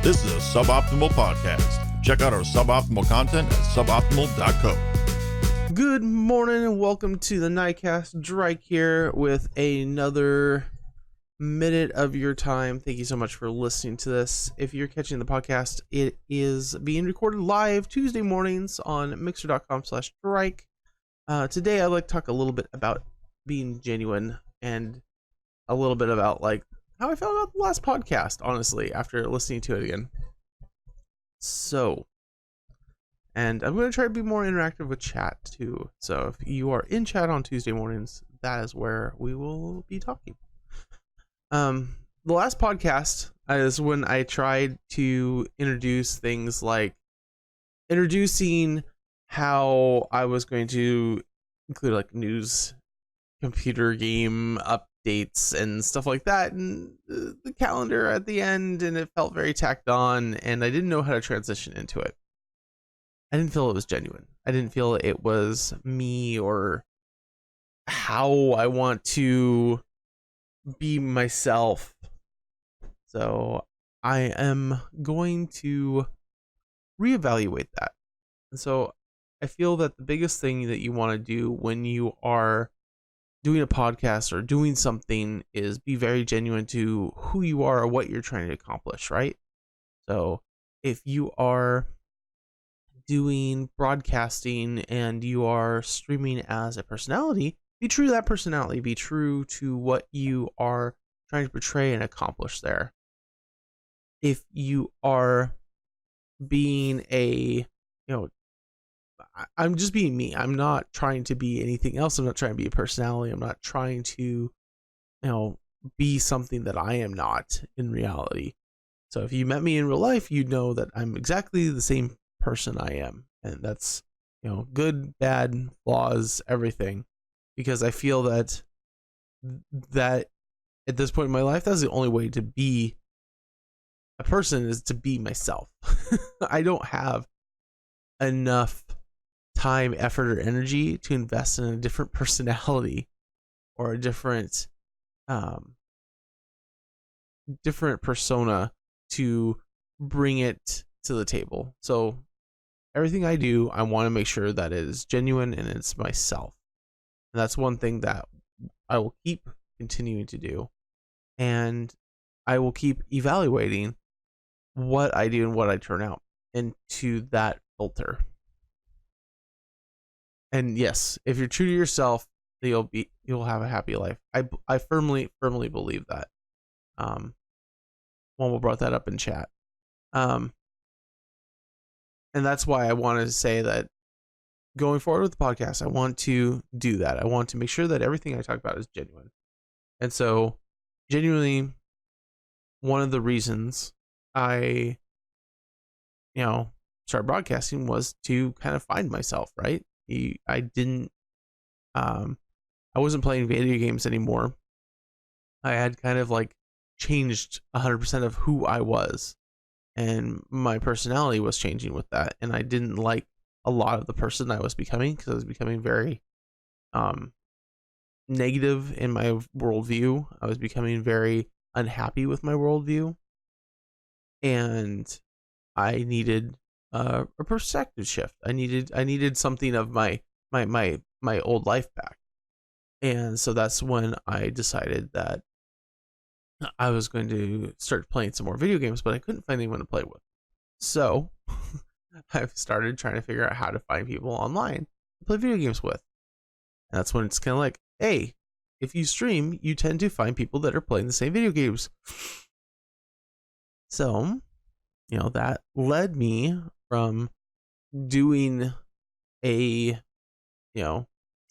This is a Suboptimal Podcast. Check out our suboptimal content at suboptimal.co. Good morning and welcome to the NighCast. Drykk here with another minute of your time. Thank you so much for listening to this. If you're catching the podcast, it is being recorded live Tuesday mornings on mixer.com/Drykk. Today I'd like to talk a little bit about being genuine and a little bit about like how I felt about the last podcast, honestly, after listening to it again. And I'm going to try to be more interactive with chat too. So if you are in chat on Tuesday mornings, that is where we will be talking. The last podcast is when I tried to introduce things like introducing how I was going to include like news, computer game updates and stuff like that, and the calendar at the end, and it felt very tacked on, and I didn't know how to transition into it. I didn't feel it was genuine. I didn't feel it was me or how I want to be myself. So I am going to reevaluate that. And so I feel that the biggest thing that you want to do when you are doing a podcast or doing something is be very genuine to who you are or what you're trying to accomplish, right? So if you are doing broadcasting and you are streaming as a personality, be true to that personality, be true to what you are trying to portray and accomplish there. If you are being I'm just being me. I'm not trying to be anything else. I'm not trying to be a personality. I'm not trying to, be something that I am not in reality. So if you met me in real life, you'd know that I'm exactly the same person I am. And that's, good, bad, flaws, everything. Because I feel that at this point in my life, that's the only way to be a person, is to be myself. I don't have enough time, effort, or energy to invest in a different personality or a different persona to bring it to the table. So everything I do, I want to make sure that it is genuine and it's myself. And that's one thing that I will keep continuing to do. And I will keep evaluating what I do and what I turn out into that filter. And yes, if you're true to yourself, you'll have a happy life. I firmly believe that. One brought that up in chat. And that's why I wanted to say that going forward with the podcast, I want to do that. I want to make sure that everything I talk about is genuine. And so genuinely, one of the reasons I, started broadcasting was to kind of find myself, right? I wasn't playing video games anymore. I had kind of like changed 100% of who I was, and my personality was changing with that. And I didn't like a lot of the person I was becoming, because I was becoming very negative in my worldview. I was becoming very unhappy with my worldview, and I needed a perspective shift. I needed something of my old life back. And so that's when I decided that I was going to start playing some more video games, but I couldn't find anyone to play with. So I've started trying to figure out how to find people online to play video games with. And that's when it's kind of like, hey, if you stream, you tend to find people that are playing the same video games. So, that led me from doing sitting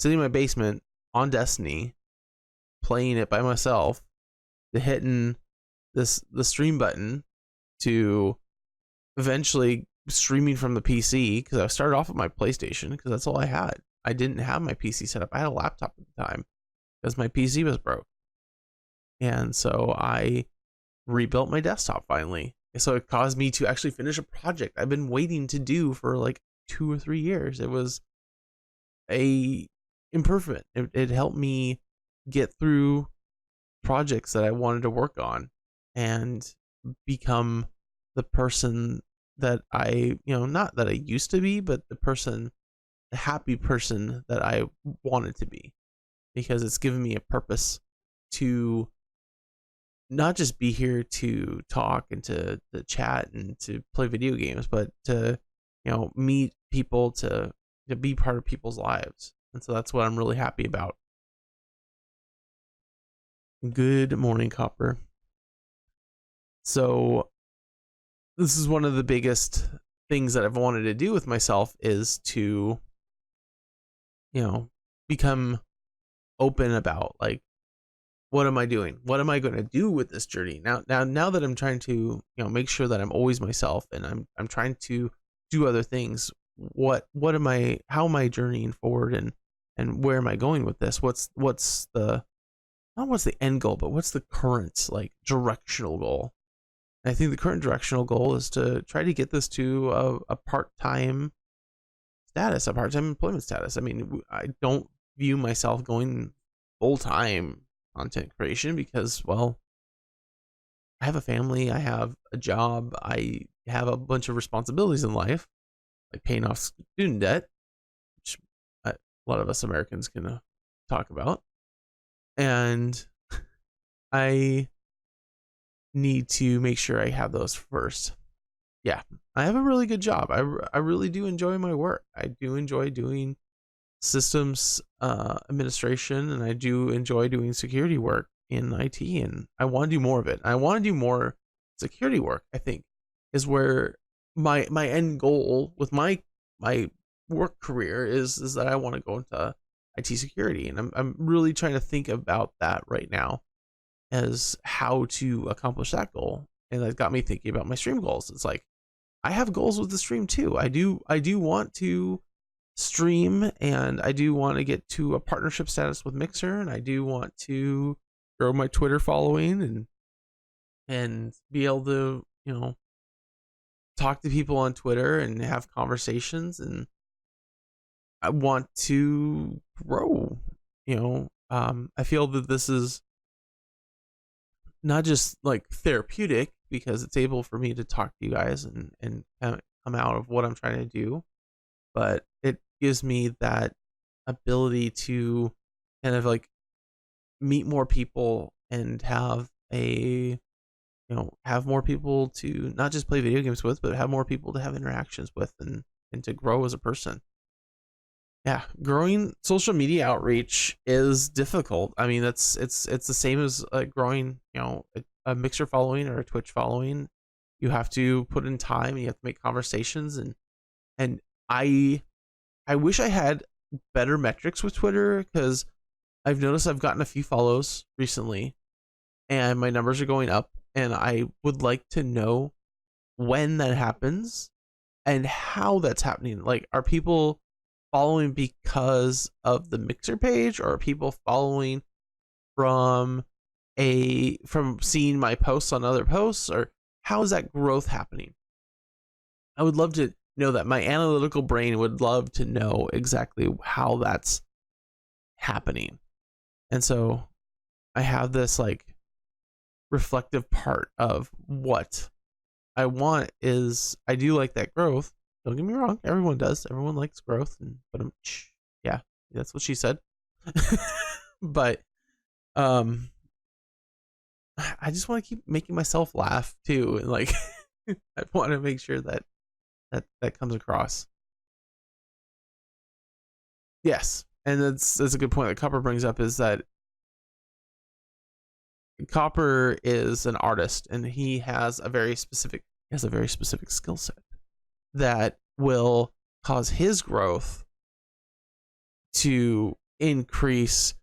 in my basement on Destiny, playing it by myself, to hitting the stream button, to eventually streaming from the PC, because I started off with my PlayStation because that's all I had. I didn't have my PC set up. I had a laptop at the time because my PC was broke. And so I rebuilt my desktop finally. So it caused me to actually finish a project I've been waiting to do for like 2 or 3 years. It was a improvement. It helped me get through projects that I wanted to work on and become the person that I, not that I used to be, but the happy person that I wanted to be, because it's given me a purpose to not just be here to talk and to chat and to play video games, but to, meet people, to be part of people's lives. And so that's what I'm really happy about. Good morning, Copper. So this is one of the biggest things that I've wanted to do with myself, is to, become open about, like, what am I doing? What am I going to do with this journey? Now that I'm trying to, make sure that I'm always myself, and I'm trying to do other things. How am I journeying forward, and where am I going with this? What's the end goal, but what's the current, like, directional goal? And I think the current directional goal is to try to get this to a part-time status, a part-time employment status. I mean, I don't view myself going full-time content creation because, well, I have a family, I have a job, I have a bunch of responsibilities in life, like paying off student debt, which a lot of us Americans can talk about. And I need to make sure I have those first. Yeah, I have a really good job. I really do enjoy my work. I do enjoy doing systems administration, and I do enjoy doing security work in IT, and I want to do more of it. I want to do more security work, I think, is where my end goal with my work career is that I want to go into IT security, and I'm really trying to think about that right now as how to accomplish that goal. And that got me thinking about my stream goals. It's like, I have goals with the stream too. I do want to stream, and I do want to get to a partnership status with Mixer, and I do want to grow my Twitter following and be able to, talk to people on Twitter and have conversations, and I want to grow. I feel that this is not just like therapeutic, because it's able for me to talk to you guys and come out of what I'm trying to do, but it gives me that ability to kind of like meet more people and have more people to not just play video games with, but have more people to have interactions with, and to grow as a person. Yeah, growing social media outreach is difficult. I mean, it's the same as growing, a Mixer following or a Twitch following. You have to put in time, and you have to make conversations, and I wish I had better metrics with Twitter, because I've noticed I've gotten a few follows recently, and my numbers are going up, and I would like to know when that happens and how that's happening. Like, are people following because of the Mixer page, or are people following from seeing my posts on other posts, or how is that growth happening? I would love to know that. My analytical brain would love to know exactly how that's happening. And so I have this like reflective part of what I want. Is I do like that growth. Don't get me wrong, everyone does. Everyone likes growth, but yeah, that's what she said. But I just want to keep making myself laugh too, and like I want to make sure that comes across. Yes, and that's a good point that Copper brings up, is that Copper is an artist, and he has a very specific skill set that will cause his growth to increase,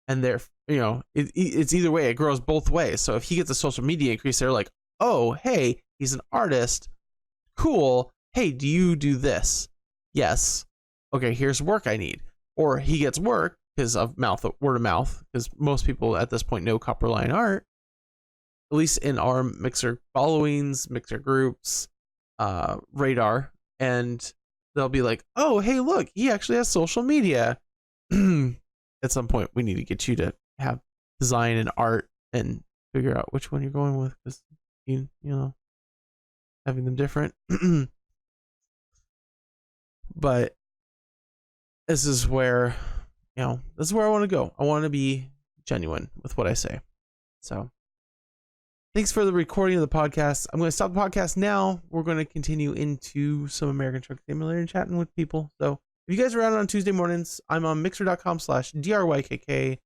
and it's either way, it grows both ways. So if he gets a social media increase, they're like, oh, hey, he's an artist, cool, hey, do you do this? Yes. Okay, here's work I need. Or he gets work because of word of mouth, because most people at this point know Copperline art, at least in our Mixer followings, Mixer groups, radar, and they'll be like, oh, hey, look, he actually has social media. At some point, we need to get you to have design and art and figure out which one you're going with, because you know having them different. But this is where, this is where I want to go. I want to be genuine with what I say. So thanks for the recording of the podcast. I'm going to stop the podcast now. We're going to continue into some American Truck Simulator and chatting with people. So if you guys are out on Tuesday mornings, I'm on mixer.com/DRYKK.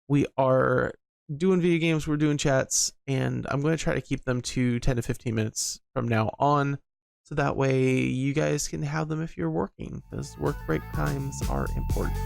We are doing video games, we're doing chats, and I'm going to try to keep them to 10 to 15 minutes from now on. So that way you guys can have them if you're working, because work break times are important.